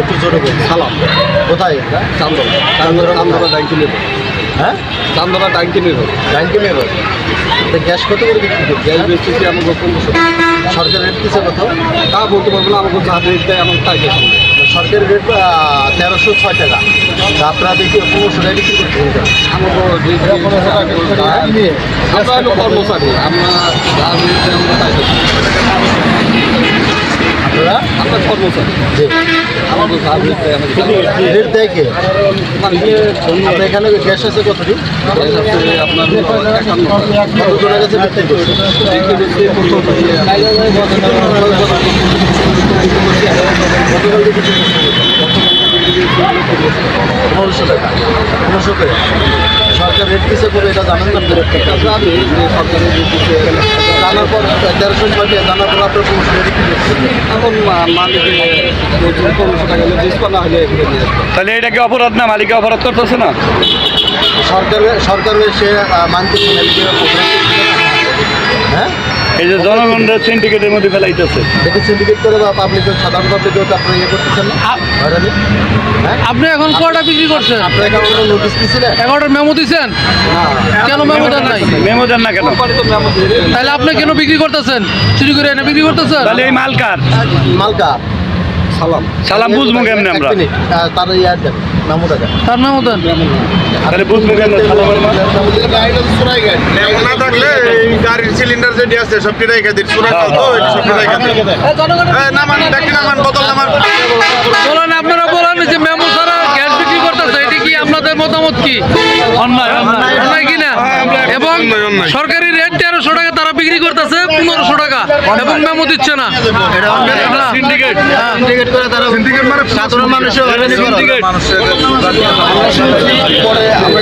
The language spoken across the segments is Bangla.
একটু জোরে বলুন। সালাম কোথায়? চান্দরা ডাইকিনি রোড। হ্যাঁ, চান্দরা ডাইকিনি রোড। ডাইকিনি রোড। গ্যাস কত করে বিক্রি করছে? গ্যাস বেচতেছি আমাকে 1500। সরকার রেট দিচ্ছে কোথাও? তা বলতে পারবো না, আমাকে যা রেট দেয় আমার তাই দেয়। সরকারি রেট 1306 টাকা। আপনারা দেখি 1500 টাকা বিক্রি করতে আমরা হলো কর্মচারী, আমরা যা রেট দেয় আমরা তাই দেয়। আপনার কর্মচারী জি, আমাদের যা রেট দেয় রেট দেয় কে? আপনার এখানে গ্যাস আছে কতটি? গ্যাস আছে আপনার 51। কতজনের কাছে বিক্রি করছে? পনেরোশো টাকা। 1500 করে সরকার রেট দিচ্ছে করে এটা জানেন না? জানি যে সরকারের রেট দিচ্ছে, জানার পর 1300 টাকা জানার পর আপনার 1500 টাকা বিক্রি করছে। এখন মালিকের 1500 টাকা ডিসকাউন্ট না হলে তাহলে এটা কি অপরাধ না? মালিকে অপরাধ করতেছে না? সরকারের সে মানতে হ্যাঁ, এই যে জনগণের সিন্ডিকেটের মধ্যে ফেলাইতেছে। দেখে সিন্ডিকেট করে বা পাবলিকের সাধারণ পাবলিকেও তো আপনারা ইয়ে করতেছেন না। হ্যাঁ, আপনি এখন কটা বিক্রি করছেন? আপনাকে কোনো নোটিশ দিয়েছিলেন? 11টার মেমো দিচ্ছেন? কেন মেমো দেন নাই? মেমো দেন না কেন? তাহলে আপনি কেন বিক্রি করতেছেন? চুরি করে এনে বিক্রি করতেছেন? তাহলে এই মালকার মালকা সালাম বুঝবো কেমনে আমরা? তার ইয়ার দেন, মেমোটা দেন। তার মেমো দেন। তাহলে বুঝবো কেমনে সালামের মাল? না থাকলে এই গাড়ির সিলিন্ডার যেটি আছে সবটি রেখে দিন। চুরাই তো এটা সবটি রেখে দিন। নামান দেখি, নামান বোতল নামান। বলেন, আপনারা বলেন যে মেমো ছাড়া গ্যাস বিক্রি করতেছে, এটা কি আপনাদের মতামত কি? অন্যায় অন্যায় কিনা? এবং সরকারি রেট 1300 টাকা, তারা বিক্রি করতেছে 1500 টাকা এবং মেমো দিচ্ছে না। সিন্ডিকেট সিন্ডিকেট করে তারা সাধারণ মানুষের হয়রানি করে। পরে আমরা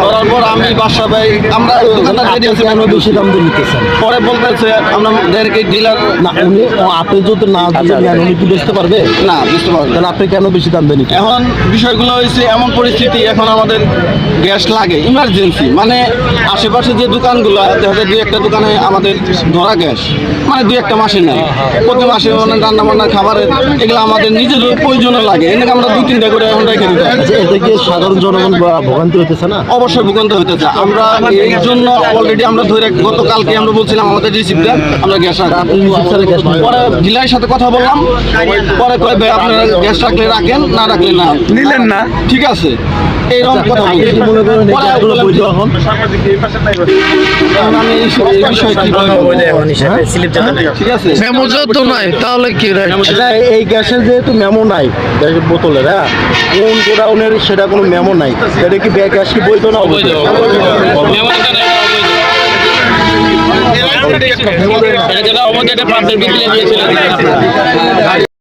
করার পর আমি বাসা ভাই আমরা দোকানদার কেন বেশি দাম দিয়ে নিতেছেন? পরে বলতেছে আমাদেরকে ডিলার না, উনি আপনি যদি না নেন উনি কি বুঝতে পারবে না? বুঝতে পারবে। তাহলে আপনি কেন বেশি দাম দিয়ে নিতেছেন? এখন বিষয়গুলো হয়েছে এমন পরিস্থিতি, এখন আমাদের গ্যাস লাগে ইমার্জেন্সি, মানে আশেপাশে যে দোকানগুলো দেখা যায় 2-1টা দোকানে আমাদের ধরা গ্যাস, মানে 2-1টা মাসে নেয়। প্রতি মাসে মানে রান্না বান্না খাবারের এগুলো আমাদের নিজেদের প্রয়োজনও লাগে, এনেকে আমরা 2-3টা করে এখন রেখে দিতে হয়। এতে কি সাধারণ জনগণ ভোগান্তি হইতেছে না? অবশ্যই ভোগান্তি হইতেছে। আমরা এই জন্য অলরেডি আমরা ধরে গতকালকে আমরা বলছিলাম আমাদের রিসিভ দেন, আমরা গ্যাস পরে ডিলারের সাথে কথা বললাম, পরে কয় ভাই আপনারা গ্যাস রাখলে রাখেন, না রাখলে না নিলেন না। ঠিক আছে, এইরকম কথা মনে করেন আমি এই বিষয়ে কি বলবো? ঠিক আছে, মেমো যত নাই তাহলে কি রে? এই গ্যাসের যেহেতু মেমো নাই, গ্যাসের বোতলের কোন গোডাউনের সেটা কোনো মেমো নাই, এটা কি গ্যাস কি বৈধ না অবৈধ? অবৈধ।